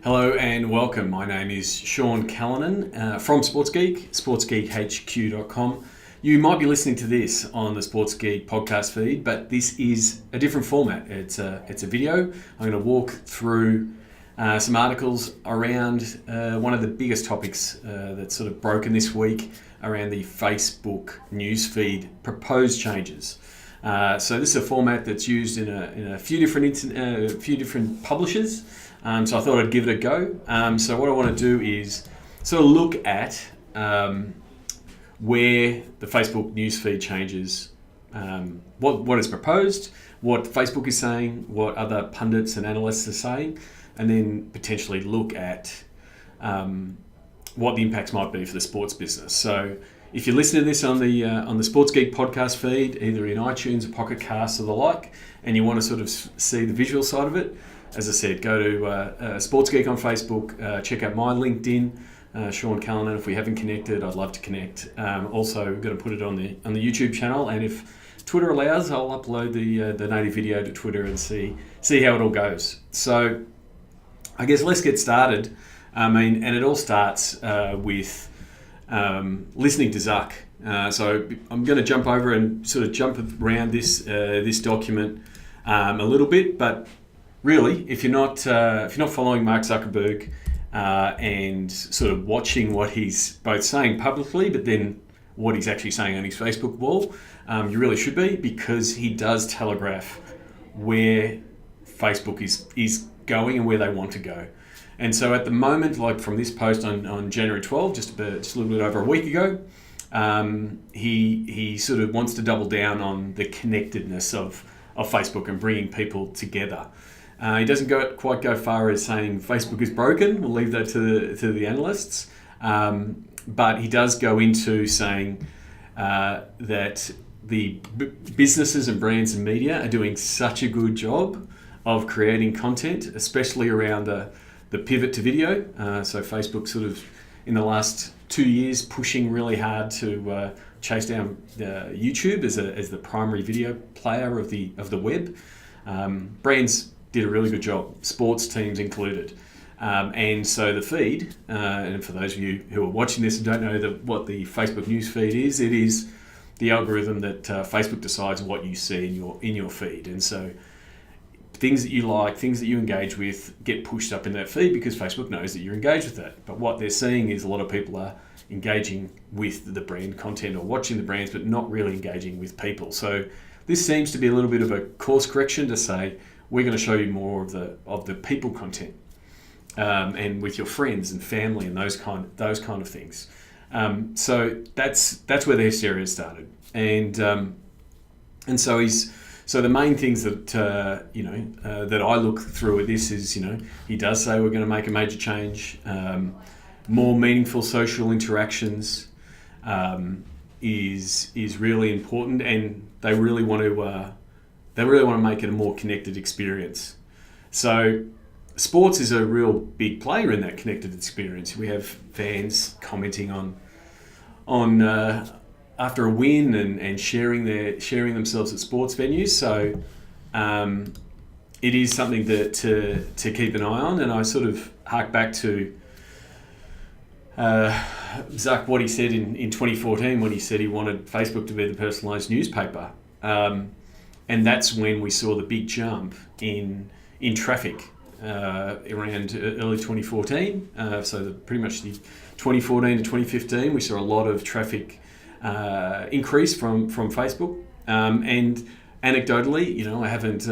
Hello and welcome. My name is Sean Callanan from Sports Geek, sportsgeekhq.com. You might be listening to this on the Sports Geek podcast feed, but this is a different format. It's a video. I'm going to walk through some articles around one of the biggest topics that's sort of broken this week around the Facebook newsfeed proposed changes. So this is a format that's used in a few different publishers. So I thought I'd give it a go. So what I want to do is sort of look at where the Facebook newsfeed changes, what is proposed, what Facebook is saying, what other pundits and analysts are saying, and then potentially look at what the impacts might be for the sports business. So if you're listening to this on the Sports Geek podcast feed, either in iTunes or Pocket Casts or the like, and you want to sort of see the visual side of it, as I said, go to Sports Geek on Facebook, check out my LinkedIn, Sean Callanan. If we haven't connected, I'd love to connect. Also, we're going to put it on the YouTube channel, and if Twitter allows, I'll upload the native video to Twitter and see how it all goes. So, I guess let's get started. And it all starts with listening to Zuck. So I'm going to jump over and sort of jump around this document a little bit, but really, if you're not following Mark Zuckerberg and sort of watching what he's both saying publicly, but then what he's actually saying on his Facebook wall, you really should be, because he does telegraph where Facebook is going and where they want to go. And so at the moment, like from this post on January 12, just a little bit over a week ago, he sort of wants to double down on the connectedness of Facebook and bringing people together. He doesn't quite go far as saying Facebook is broken. We'll leave that to the analysts. But he does go into saying that the businesses and brands and media are doing such a good job of creating content, especially around the pivot to video. So Facebook sort of in the last 2 years pushing really hard to chase down YouTube as the primary video player of the web. Brands did a really good job, sports teams included. And so the feed, and for those of you who are watching this and don't know what the Facebook news feed is, it is the algorithm that Facebook decides what you see in your feed. And so things that you like, things that you engage with get pushed up in that feed because Facebook knows that you're engaged with that. But what they're seeing is a lot of people are engaging with the brand content or watching the brands, but not really engaging with people. So this seems to be a little bit of a course correction to say, we're going to show you more of the people content, and with your friends and family and those kind of things. So that's where the hysteria started, and so the main things that that I look through at this is, he does say we're going to make a major change, more meaningful social interactions is really important, and they really want to make it a more connected experience. So sports is a real big player in that connected experience. We have fans commenting on after a win and sharing themselves at sports venues. So it is something that to keep an eye on. And I sort of hark back to Zuck, what he said in 2014 when he said he wanted Facebook to be the personalised newspaper. And that's when we saw the big jump in traffic around early 2014. So pretty much the 2014 to 2015, we saw a lot of traffic increase from Facebook. And anecdotally, I haven't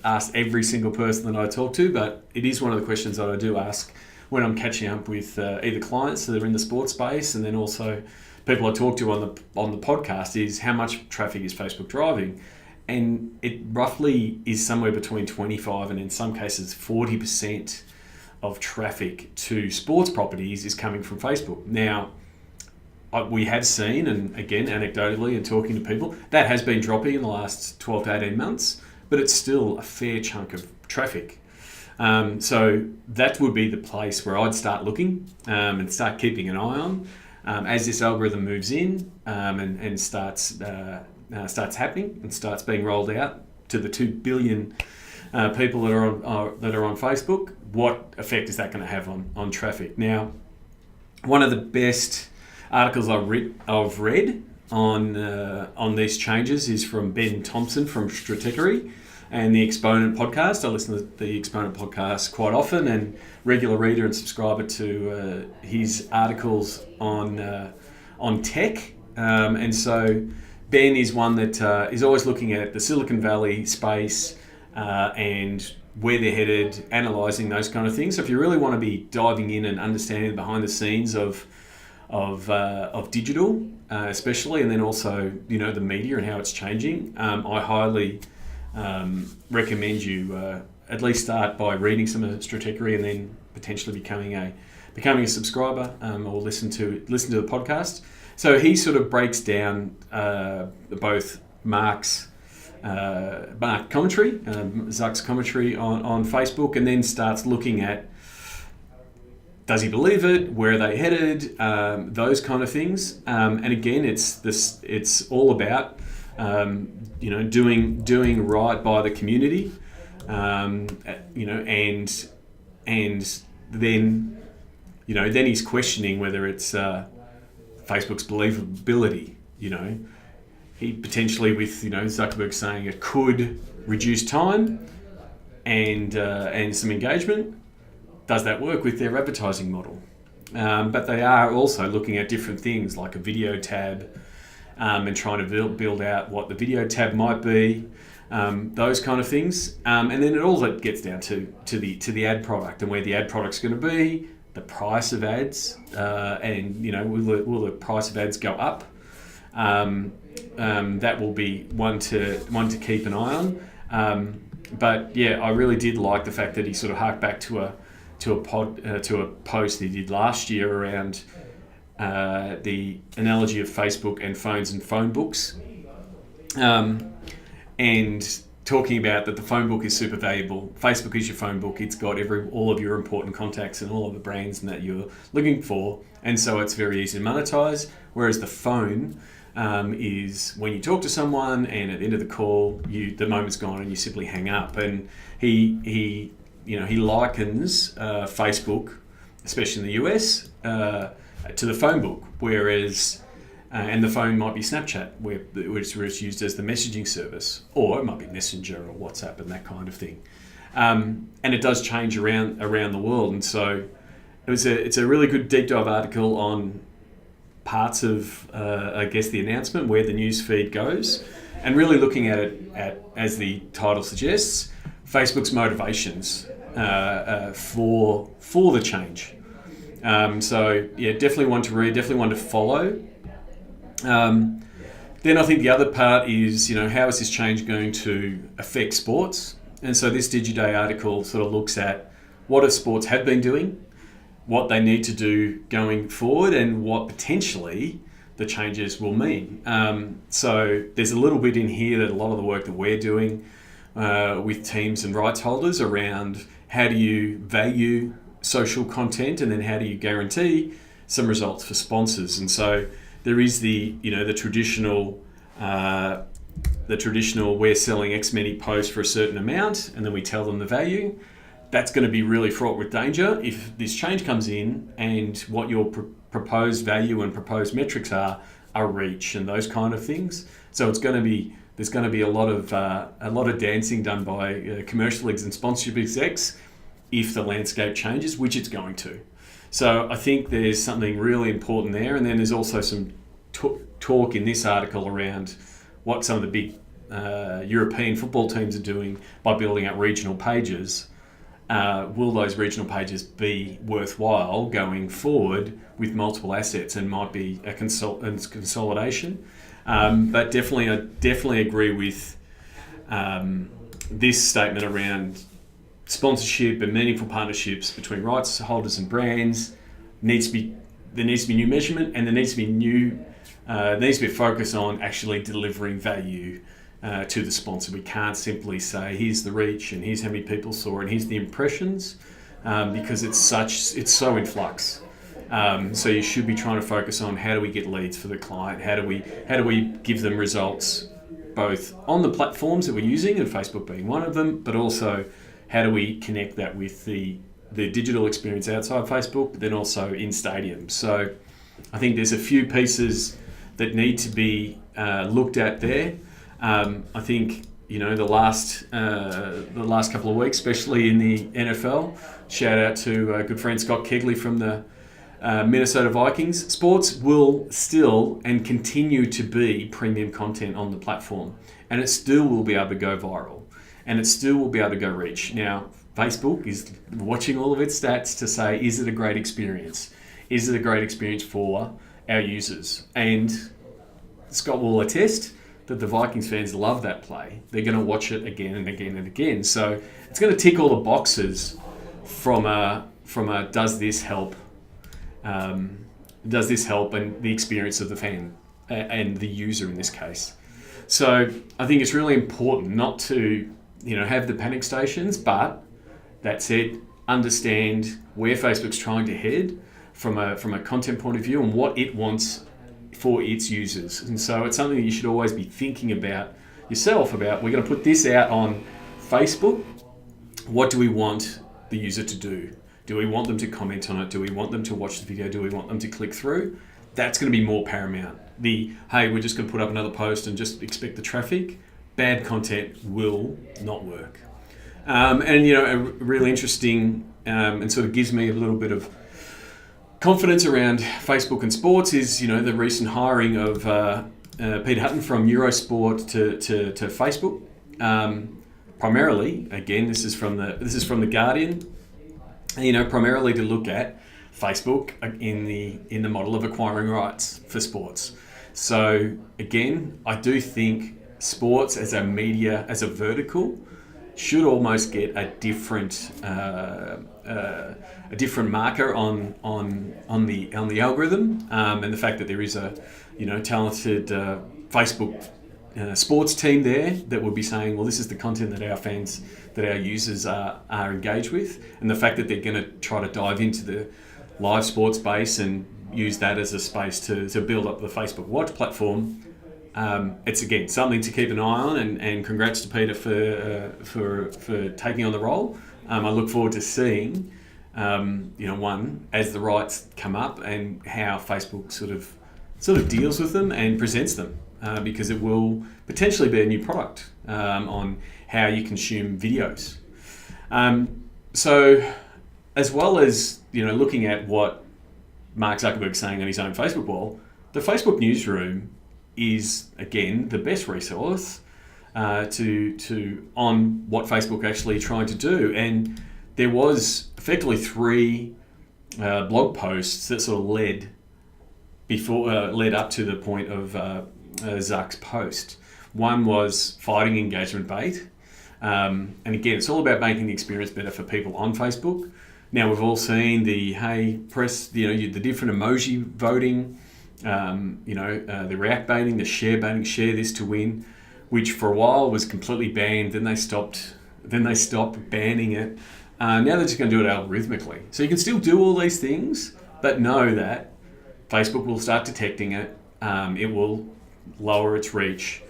asked every single person that I talk to, but it is one of the questions that I do ask when I'm catching up with either clients that are in the sports space, and then also people I talk to on the podcast, is how much traffic is Facebook driving. And it roughly is somewhere between 25 and in some cases 40% of traffic to sports properties is coming from Facebook. Now, we have seen, and again, anecdotally and talking to people, that has been dropping in the last 12 to 18 months, but it's still a fair chunk of traffic. So that would be the place where I'd start looking and start keeping an eye on as this algorithm moves in and starts happening and starts being rolled out to the 2 billion people that are on Facebook. what effect is that going to have on traffic? Now, one of the best articles I've read on these changes is from Ben Thompson from Stratechery and the Exponent podcast. I listen to the Exponent podcast quite often, and regular reader and subscriber to his articles on tech. And so Ben is one that is always looking at the Silicon Valley space and where they're headed, analysing those kind of things. So if you really want to be diving in and understanding behind the scenes of digital, especially, and then also the media and how it's changing, I highly recommend you at least start by reading some of Stratechery and then potentially becoming a subscriber or listen to the podcast. So he sort of breaks down both Mark's commentary, Zuck's commentary on Facebook, and then starts looking at, does he believe it? Where are they headed? Those kind of things. And again, it's all about doing right by the community, and then then he's questioning whether it's Facebook's believability. He potentially, with Zuckerberg saying it could reduce time and some engagement. Does that work with their advertising model? But they are also looking at different things like a video tab and trying to build out what the video tab might be, those kind of things. And then it all gets down to the ad product and where the ad product's going to be, the price of ads, and will the price of ads go up? That will be one to keep an eye on. But yeah, I really did like the fact that he sort of harked back to a post he did last year around the analogy of Facebook and phones and phone books, and talking about that the phone book is super valuable. Facebook is your phone book. It's got all of your important contacts and all of the brands and that you're looking for, and so it's very easy to monetize. Whereas the phone is when you talk to someone and at the end of the call, the moment's gone and you simply hang up. And he likens Facebook, especially in the US, to the phone book, whereas and the phone might be Snapchat, which is used as the messaging service, or it might be Messenger or WhatsApp and that kind of thing. And it does change around the world, and so it's a really good deep dive article on parts of the announcement, where the news feed goes, and really looking at it as the title suggests, Facebook's motivations for the change. So yeah, definitely one to read, definitely one to follow. Then I think the other part is, how is this change going to affect sports? And so this DigiDay article sort of looks at what sports have been doing, what they need to do going forward, and what potentially the changes will mean. So there's a little bit in here that a lot of the work that we're doing with teams and rights holders around how do you value social content, and then how do you guarantee some results for sponsors. And so there is the traditional we're selling X many posts for a certain amount, and then we tell them the value. That's going to be really fraught with danger if this change comes in and what your proposed value and proposed metrics are reach and those kind of things. So there's going to be a lot of dancing done by commercial execs and sponsorship execs if the landscape changes, which it's going to. So I think there's something really important there, and then there's also some talk in this article around what some of the big European football teams are doing by building out regional pages. Will those regional pages be worthwhile going forward with multiple assets, and might be a consolidation? But I definitely agree with this statement around sponsorship and meaningful partnerships between rights holders and brands. There needs to be new measurement, and there needs to be a focus on actually delivering value to the sponsor. We can't simply say here's the reach and here's how many people saw it and here's the impressions, because it's so in flux. So you should be trying to focus on how do we get leads for the client, how do we give them results both on the platforms that we're using, and Facebook being one of them, but also how do we connect that with the the digital experience outside Facebook, but then also in stadiums. So I think there's a few pieces that need to be looked at there. I think the last couple of weeks, especially in the NFL. Shout out to good friend Scott Kegley from the Minnesota Vikings. Sports will still and continue to be premium content on the platform, and it still will be able to go viral, and it still will be able to go reach. Now, Facebook is watching all of its stats to say, is it a great experience? Is it a great experience for our users? And Scott will attest that the Vikings fans love that play. They're going to watch it again and again and again. So it's going to tick all the boxes from a does this help and the experience of the fan and the user in this case. So I think it's really important not to have the panic stations, but that said, understand where Facebook's trying to head from a content point of view and what it wants for its users. And so it's something that you should always be thinking about yourself about. We're going to put this out on Facebook. What do we want the user to do? Do we want them to comment on it? Do we want them to watch the video? Do we want them to click through? That's going to be more paramount. Hey, we're just going to put up another post and just expect the traffic. Bad content will not work. And a really interesting and sort of gives me a little bit of confidence around Facebook and sports is, the recent hiring of Peter Hutton from Eurosport to Facebook. Primarily, again, this is from the Guardian. Primarily to look at Facebook in the model of acquiring rights for sports. So again, I do think sports as a media, as a vertical, should almost get a different marker on the algorithm, and the fact that there is a talented Facebook sports team there that will be saying, well, this is the content that our fans, that our users are engaged with, and the fact that they're going to try to dive into the live sports space and use that as a space to build up the Facebook Watch platform. It's again something to keep an eye on, and congrats to Peter for taking on the role. I look forward to seeing one, as the rights come up, and how Facebook sort of deals with them and presents them, because it will potentially be a new product on how you consume videos. So as well as looking at what Mark Zuckerberg's saying on his own Facebook wall, the Facebook newsroom is again the best resource to on what Facebook actually trying to do. And there was effectively 3 blog posts that sort of led up to the point of Zuck's post. One was fighting engagement bait, and again, it's all about making the experience better for people on Facebook. Now we've all seen the the different emoji voting, the react baiting, the share baiting, share this to win, which for a while was completely banned. Then they stopped banning it. Now they're just going to do it algorithmically. So you can still do all these things, but know that Facebook will start detecting it. It will lower its reach,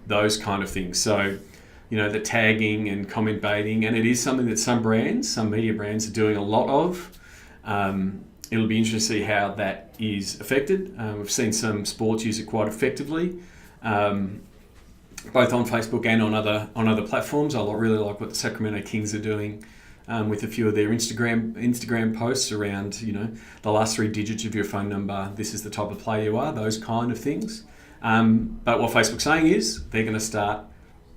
those kind of things. So, the tagging and comment baiting, and it is something that some media brands are doing a lot of. It'll be interesting to see how that is affected. We've seen some sports use it quite effectively, both on Facebook and on other platforms. I really like what the Sacramento Kings are doing with a few of their Instagram posts around, the last 3 digits of your phone number. This is the type of player you are. Those kind of things. But what Facebook's saying is they're going to start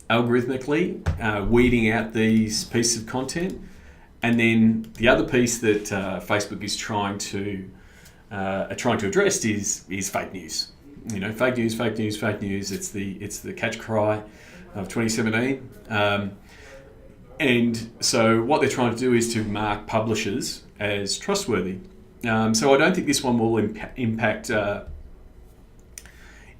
algorithmically weeding out these pieces of content. And then the other piece that Facebook is trying to address is fake news. Fake news. It's the catch cry of 2017. And so what they're trying to do is to mark publishers as trustworthy. So I don't think this one will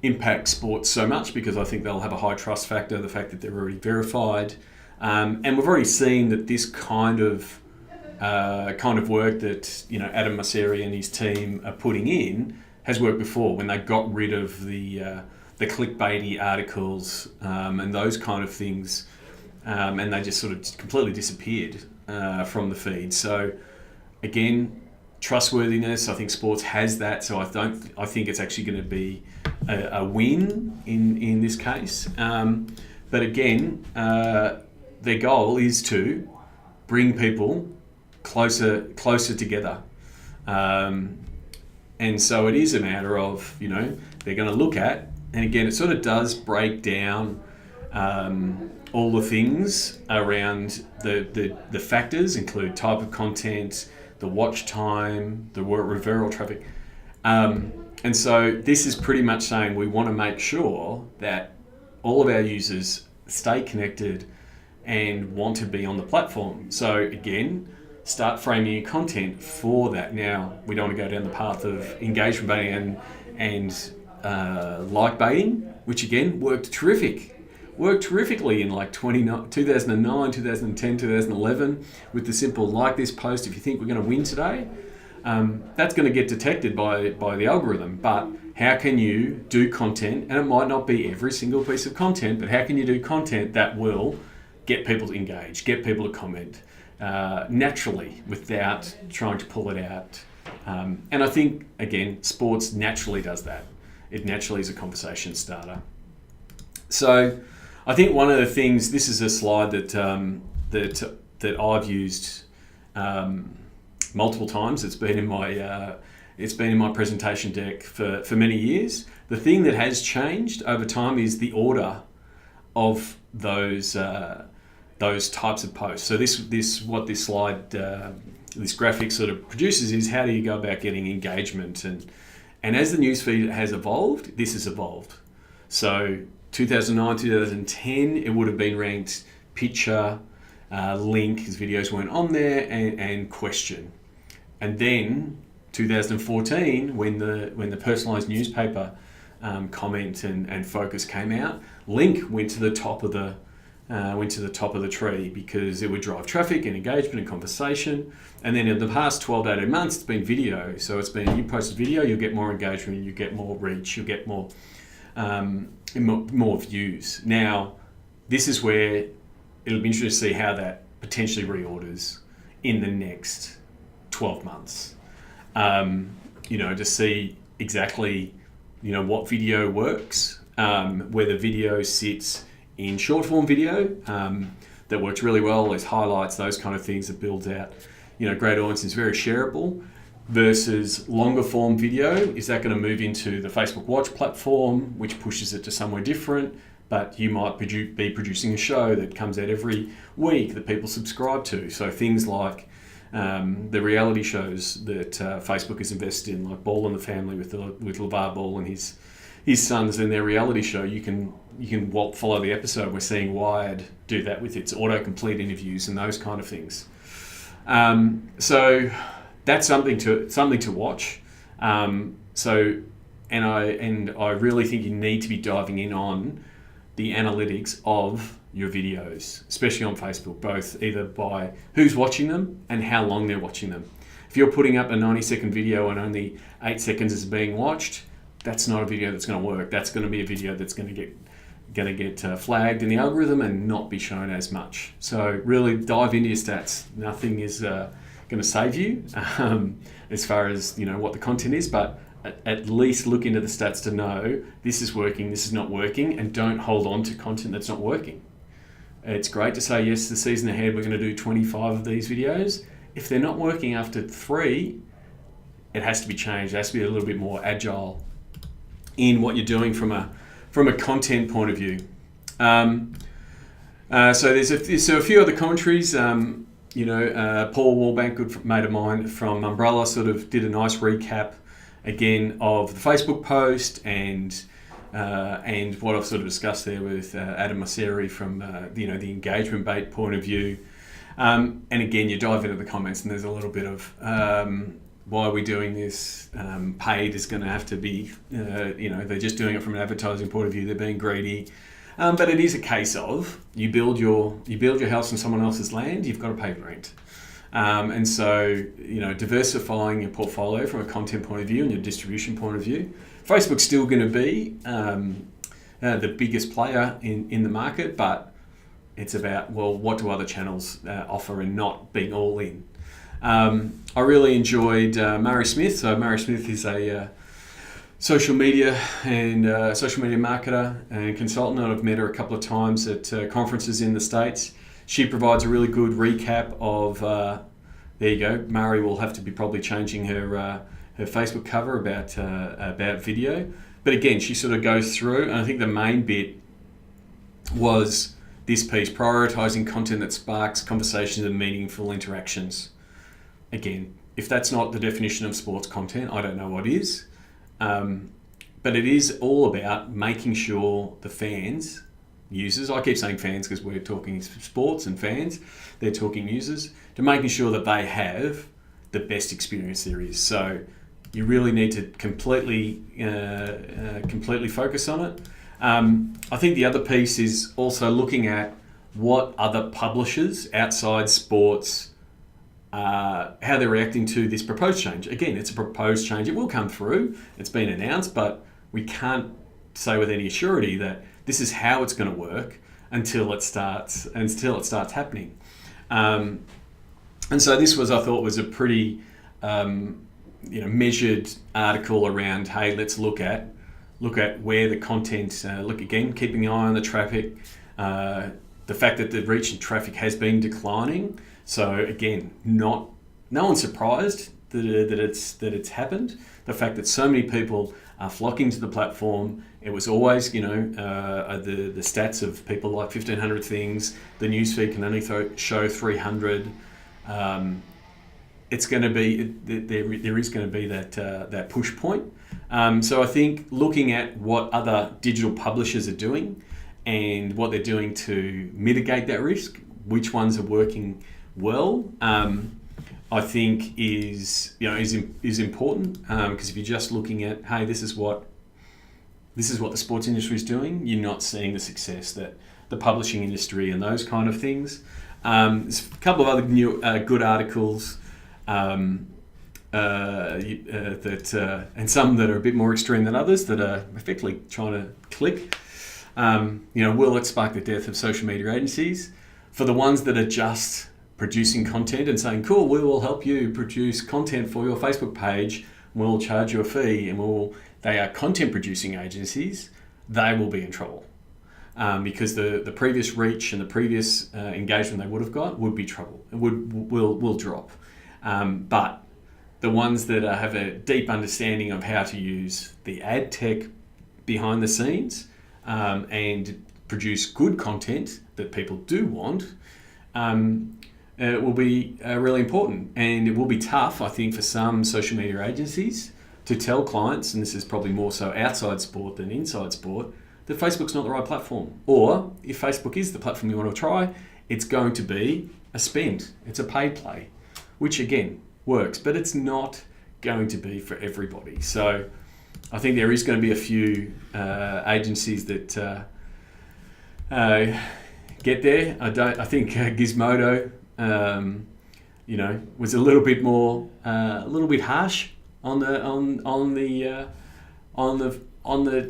impact sports so much, because I think they'll have a high trust factor, the fact that they're already verified. And we've already seen that this kind of work that Adam Mosseri and his team are putting in has worked before, when they got rid of the clickbaity articles and those kind of things, and they just sort of completely disappeared. from the feed. So again, trustworthiness, I think sports has that, so I think it's actually going to be a win in this case. But again, their goal is to bring people closer together. And so it is a matter of, they're going to look at, and again, it sort of does break down all the things around the factors, include type of content, the watch time, the referral traffic. And so this is pretty much saying we want to make sure that all of our users stay connected and want to be on the platform. So again, start framing your content for that. Now, we don't want to go down the path of engagement baiting and like baiting, which again worked terrifically in like 2009, 2010, 2011 with the simple like this post if you think we're going to win today. That's going to get detected by the algorithm, but how can you do content, and it might not be every single piece of content, but how can you do content that will get people to engage, get people to comment naturally without trying to pull it out. And I think, again, sports naturally does that. It naturally is a conversation starter. So I think one of the things, this is a slide that I've used multiple times. It's been in my presentation deck for many years. The thing that has changed over time is the order of those types of posts. So what this slide, this graphic sort of produces is how do you go about getting engagement, and as the newsfeed has evolved, this has evolved. So 2009, 2010, it would have been ranked picture, link, his videos weren't on there, and question. And then 2014, when the personalised newspaper comment and focus came out, link went to the top of the tree because it would drive traffic and engagement and conversation. And then in the past 12 to 18 months, it's been video. So it's been, you post a video, you'll get more engagement, you get more reach, you'll get more views. Now, this is where it'll be interesting to see how that potentially reorders in the next 12 months. To see exactly, what video works, whether video sits in short form video that works really well, there's highlights, those kind of things that builds out, great audiences, very shareable, versus longer form video. Is that going to move into the Facebook Watch platform, which pushes it to somewhere different? But you might be producing a show that comes out every week that people subscribe to. So things like the reality shows that Facebook has invested in, like Ball and the Family with LeVar Ball and his sons in their reality show. You can follow the episode. We're seeing Wired do that with its autocomplete interviews and those kind of things. So that's something to watch. And I really think you need to be diving in on the analytics of your videos, especially on Facebook, both either by who's watching them and how long they're watching them. If you're putting up a 90-second video and only 8 seconds is being watched, that's not a video that's going to work. That's going to be a video that's going to get flagged in the algorithm and not be shown as much. So really dive into your stats. Nothing is going to save you as far as what the content is, but at least look into the stats to know this is working, this is not working, and don't hold on to content that's not working. It's great to say, yes, the season ahead we're going to do 25 of these videos. If they're not working after 3, it has to be changed. It has to be a little bit more agile in what you're doing from a content point of view. So there's a few other commentaries. Paul Wallbank, good mate of mine from Umbrella, sort of did a nice recap again of the Facebook post and what I've sort of discussed there with Adam Mosseri from the engagement bait point of view. And again, you dive into the comments and there's a little bit of why are we doing this? Paid is going to have to be, they're just doing it from an advertising point of view. They're being greedy. But it is a case of you build your house on someone else's land, you've got to pay rent. And so, diversifying your portfolio from a content point of view and your distribution point of view. Facebook's still going to be the biggest player in the market, but It's about, well, what do other channels offer, and not being all in. I really enjoyed Murray Smith. So Murray Smith is a social media social media marketer and consultant. I've met her a couple of times at conferences in the States. She provides a really good recap of, there you go, Murray will have to be probably changing her Facebook cover about video. But again, she sort of goes through, and I think the main bit was this piece, prioritising content that sparks conversations and meaningful interactions. Again, if that's not the definition of sports content, I don't know what is. But it is all about making sure the fans, users, I keep saying fans because we're talking sports and fans, they're talking users, to making sure that they have the best experience there is. So you really need to completely focus on it. I think the other piece is also looking at what other publishers outside sports, how they're reacting to this proposed change. Again, it's a proposed change. It will come through. It's been announced, but we can't say with any surety that this is how it's going to work until it starts happening. And so this was, I thought, was a pretty measured article around, hey, let's look at where the content, keeping an eye on the traffic, the fact that the reach and traffic has been declining. So again, no one's surprised that it's happened. The fact that so many people are flocking to the platform. It was always, the stats of people like 1,500 things. The newsfeed can only show 300. It's going to be there is going to be that push point. So I think looking at what other digital publishers are doing and what they're doing to mitigate that risk, which ones are working well, I think is important, because if you're just looking at, hey, this is what the sports industry is doing, you're not seeing the success that the publishing industry and those kind of things. There's a couple of other new good articles and some that are a bit more extreme than others that are effectively trying to click. Will it spark the death of social media agencies? For the ones that are just producing content and saying, cool, we will help you produce content for your Facebook page, we'll charge you a fee, and they are content producing agencies, they will be in trouble. Because the previous reach and the previous engagement they would have got would be trouble. It will drop. But the ones that have a deep understanding of how to use the ad tech behind the scenes and produce good content that people do want, it will be really important. And it will be tough, I think, for some social media agencies to tell clients, and this is probably more so outside sport than inside sport, that Facebook's not the right platform. Or if Facebook is the platform you want to try, it's going to be a spend. It's a paid play, which again works, but it's not going to be for everybody. So I think there is going to be a few agencies that get there. I think Gizmodo, was a little bit more, a little bit harsh on the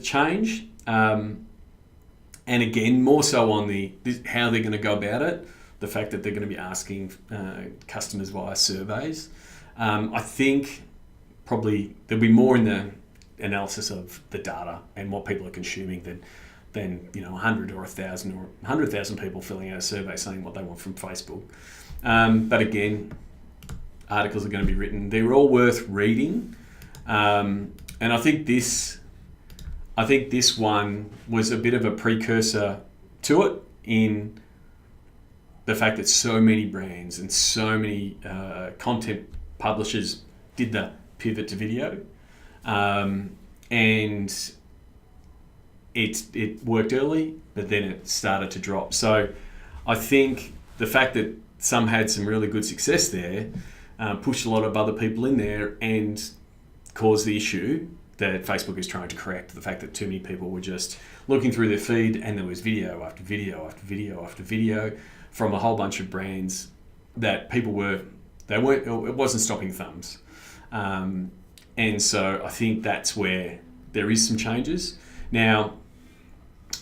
change. And again, more so on how they're going to go about it, the fact that they're going to be asking customers via surveys. I think probably there'll be more in the analysis of the data and what people are consuming than 100 or 1,000 or 100,000 people filling out a survey saying what they want from Facebook. But again, articles are going to be written. They're all worth reading, and I think this one was a bit of a precursor to it in the fact that so many brands and so many content publishers did the pivot to video, and it worked early, but then it started to drop. So I think the fact that some had some really good success there pushed a lot of other people in there and caused the issue that Facebook is trying to correct, the fact that too many people were just looking through their feed and there was video after video after video after video from a whole bunch of brands that it wasn't stopping thumbs. And so I think that's where there is some changes. Now,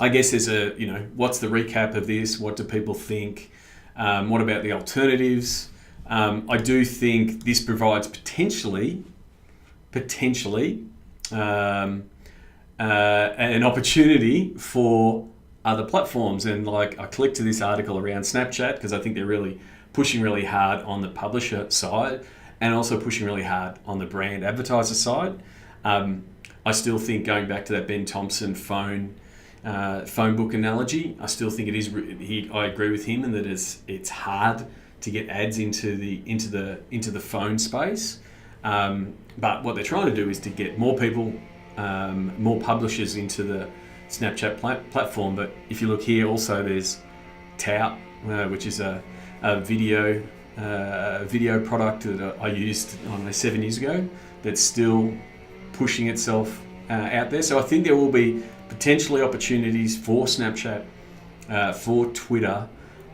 I guess there's what's the recap of this? What do people think? What about the alternatives? I do think this provides potentially an opportunity for other platforms. And like, I clicked to this article around Snapchat because I think they're really pushing really hard on the publisher side and also pushing really hard on the brand advertiser side. I still think, going back to that Ben Thompson phone book analogy, I still think it is. I agree with him in that it's hard to get ads into the phone space. But what they're trying to do is to get more people, more publishers into the Snapchat platform. But if you look here, also there's Tout, which is a video product that I used 7 years ago, that's still pushing itself out there. So I think there will be potentially opportunities for Snapchat, for Twitter,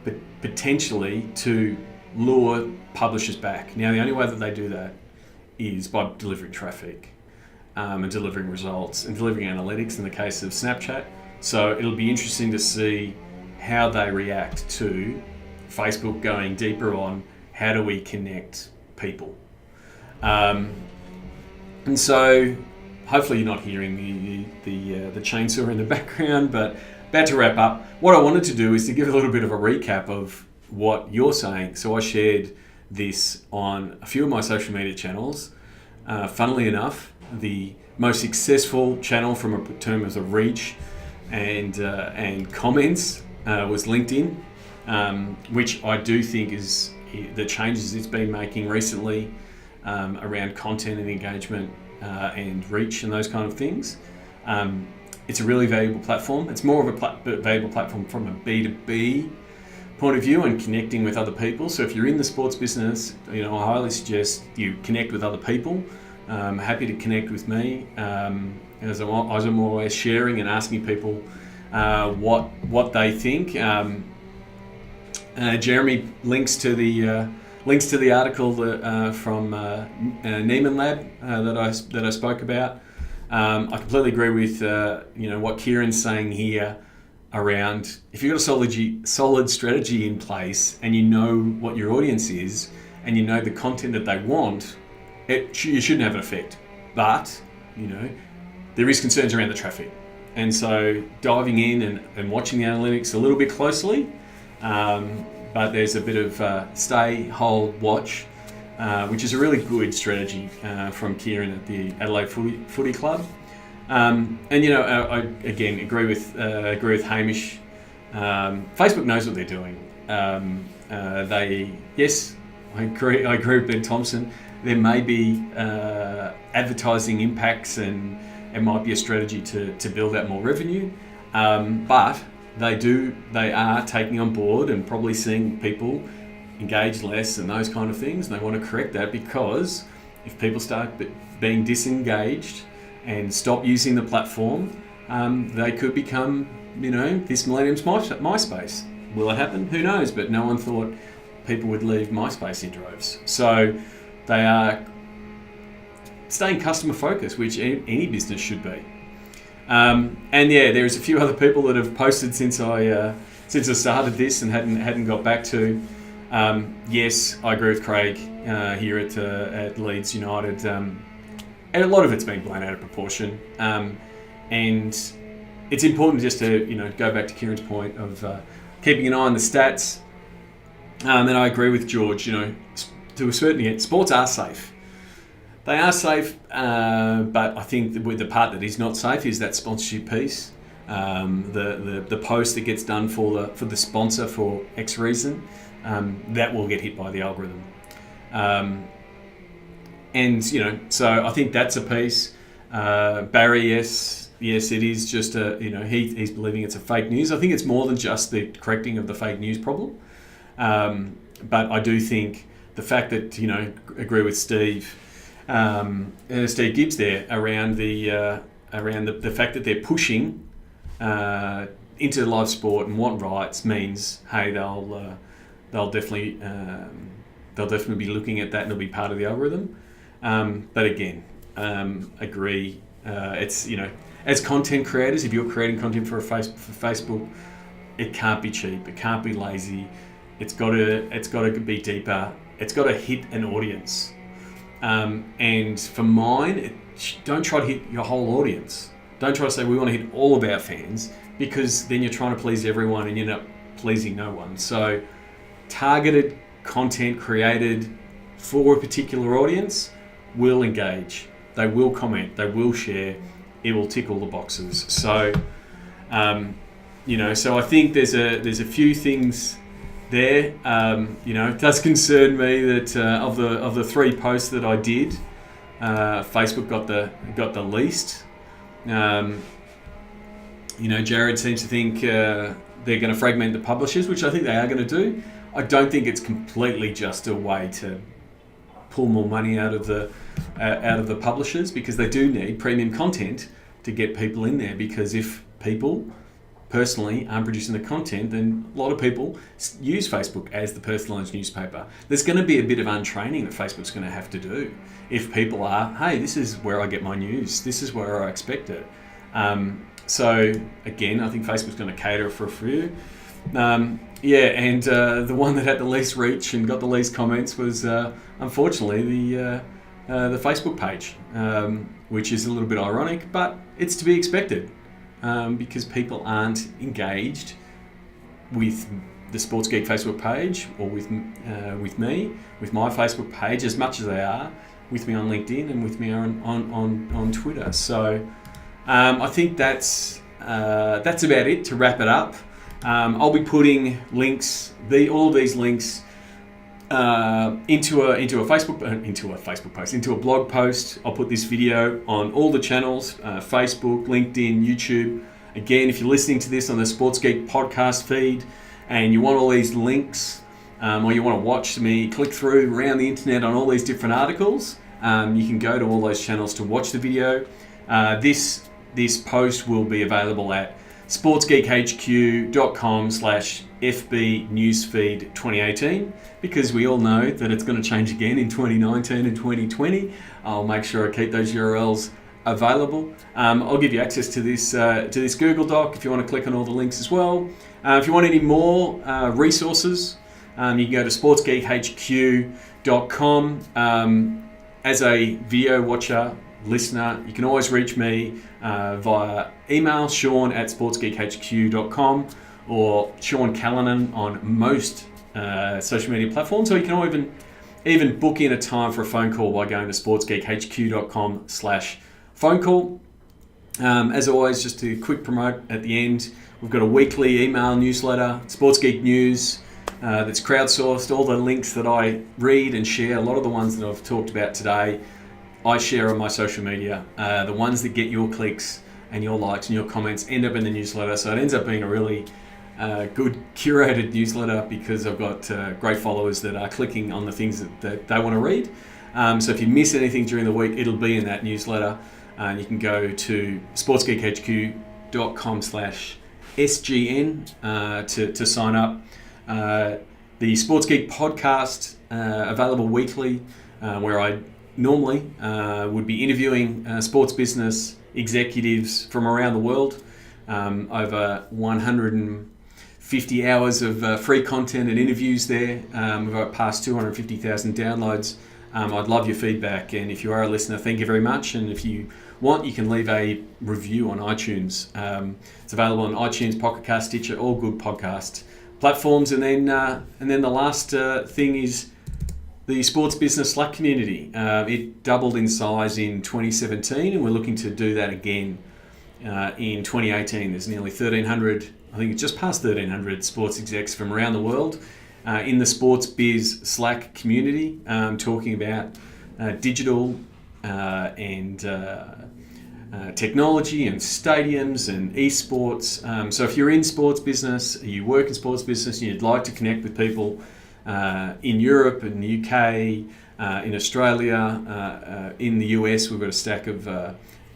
but potentially to lure publishers back. Now, the only way that they do that is by delivering traffic and delivering results and delivering analytics in the case of Snapchat. So it'll be interesting to see how they react to Facebook going deeper on how do we connect people. And so hopefully you're not hearing the chainsaw in the background, but about to wrap up. What I wanted to do is to give a little bit of a recap of what you're saying. So I shared this on a few of my social media channels. Funnily enough, the most successful channel from a terms of reach and comments was LinkedIn, which I do think is the changes it's been making recently around content and engagement and reach and those kind of things. It's a really valuable platform. It's more of a valuable platform from a B2B point of view and connecting with other people. So if you're in the sports business, I highly suggest you connect with other people. Happy to connect with me, as I'm always sharing and asking people what they think. Jeremy links to the article from Neiman Lab that I spoke about. I completely agree with what Kieran's saying here around, if you've got a solid strategy in place and you know what your audience is and you know the content that they want, you shouldn't have an effect. But there is concerns around the traffic, and so diving in and watching the analytics a little bit closely. But there's a bit of stay, hold, watch, which is a really good strategy from Kieran at the Adelaide Footy Club. I again agree with Hamish. Facebook knows what they're doing. I agree with Ben Thompson. There may be advertising impacts and it might be a strategy to build out more revenue, but they are taking on board and probably seeing people engage less and those kind of things. And they want to correct that, because if people start being disengaged and stop using the platform, they could become, this millennium's MySpace. Will it happen? Who knows? But no one thought people would leave MySpace in droves. So they are staying customer focused, which any business should be. There's a few other people that have posted since I started this and hadn't got back to. Yes, I agree with Craig here at Leeds United. And a lot of it's been blown out of proportion. And it's important just to go back to Kieran's point of keeping an eye on the stats. And I agree with George. To a certain extent, sports are safe. They are safe, but I think the part that is not safe is that sponsorship piece. The post that gets done for the sponsor for X reason, that will get hit by the algorithm. So I think that's a piece. Barry, yes, it is just he's believing it's a fake news. I think it's more than just the correcting of the fake news problem. But I do think the fact that, agree with Steve Gibbs there around the fact that they're pushing into live sport and want rights means, hey, they'll definitely be looking at that and it'll be part of the algorithm. But again, agree. It's as content creators, if you're creating content for Facebook, it can't be cheap. It can't be lazy. It's got to be deeper. It's got to hit an audience. And for mine, don't try to hit your whole audience. Don't try to say we want to hit all of our fans, because then you're trying to please everyone and you end up pleasing no one. So targeted content created for a particular audience will engage. They will comment. They will share. It will tick all the boxes. So, so I think there's a few things there. It does concern me that of the 3 posts that I did, Facebook got the least. Jared seems to think they're going to fragment the publishers, which I think they are going to do. I don't think it's completely just a way to pull more money out of the publishers, because they do need premium content to get people in there. Because if people personally aren't producing the content, then a lot of people use Facebook as the personalised newspaper. There's going to be a bit of untraining that Facebook's going to have to do if people are, hey, this is where I get my news, this is where I expect it. So again, I think Facebook's going to cater for a few. The one that had the least reach and got the least comments was unfortunately the Facebook page, which is a little bit ironic, but it's to be expected. Because people aren't engaged with the Sports Geek Facebook page or with me, with my Facebook page, as much as they are with me on LinkedIn and with me on Twitter. So I think that's about it to wrap it up. I'll be putting links, all of these links, into a blog post. I'll put this video on all the channels, Facebook, LinkedIn, YouTube. Again, if you're listening to this on the Sports Geek podcast feed and you want all these links, or you want to watch me click through around the internet on all these different articles, you can go to all those channels to watch the video. This post will be available at sportsgeekhq.com/FB newsfeed 2018, because we all know that it's going to change again in 2019 and 2020. I'll make sure I keep those URLs available. I'll give you access to this Google Doc if you want to click on all the links as well. If you want any more resources, you can go to sportsgeekhq.com. As a video watcher, listener, you can always reach me via email, sean@sportsgeekhq.com, or Sean Callanan on most social media platforms, or you can even book in a time for a phone call by going to sportsgeekhq.com/phone call. As always, just to quick promote at the end, we've got a weekly email newsletter, Sports Geek News, that's crowdsourced. All the links that I read and share, a lot of the ones that I've talked about today, I share on my social media. The ones that get your clicks and your likes and your comments end up in the newsletter. So it ends up being a really good curated newsletter, because I've got great followers that are clicking on the things that they want to read. So if you miss anything during the week, it'll be in that newsletter. And you can go to sportsgeekhq.com/SGN to sign up. The Sports Geek podcast, available weekly, where I normally would be interviewing sports business executives from around the world. Over 150 hours of free content and interviews there. We've got past 250,000 downloads. I'd love your feedback, and if you are a listener, thank you very much. And if you want, you can leave a review on iTunes. It's available on iTunes, Pocket Cast, Stitcher, all good podcast platforms. And then the last thing is the sports business Slack community. It doubled in size in 2017, and we're looking to do that again in 2018. There's nearly 1,300, I think it's just past 1,300 sports execs from around the world in the sports biz Slack community, talking about digital and technology and stadiums and esports. So if you're in sports business, you work in sports business, and you'd like to connect with people in Europe and the UK, in Australia, in the US, we've got a stack of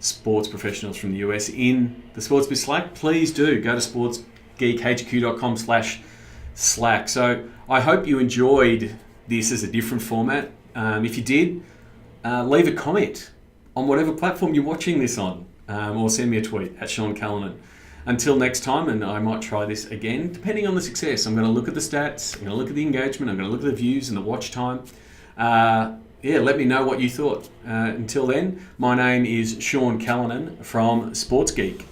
sports professionals from the US in the Sports Biz Slack. Please do go to sportsgeekhq.com/Slack. So I hope you enjoyed this as a different format. If you did, leave a comment on whatever platform you're watching this on. or send me a tweet at Sean Callanan. Until next time, and I might try this again, depending on the success. I'm going to look at the stats, I'm going to look at the engagement, I'm going to look at the views and the watch time. Let me know what you thought. Until then, my name is Sean Callanan from Sports Geek.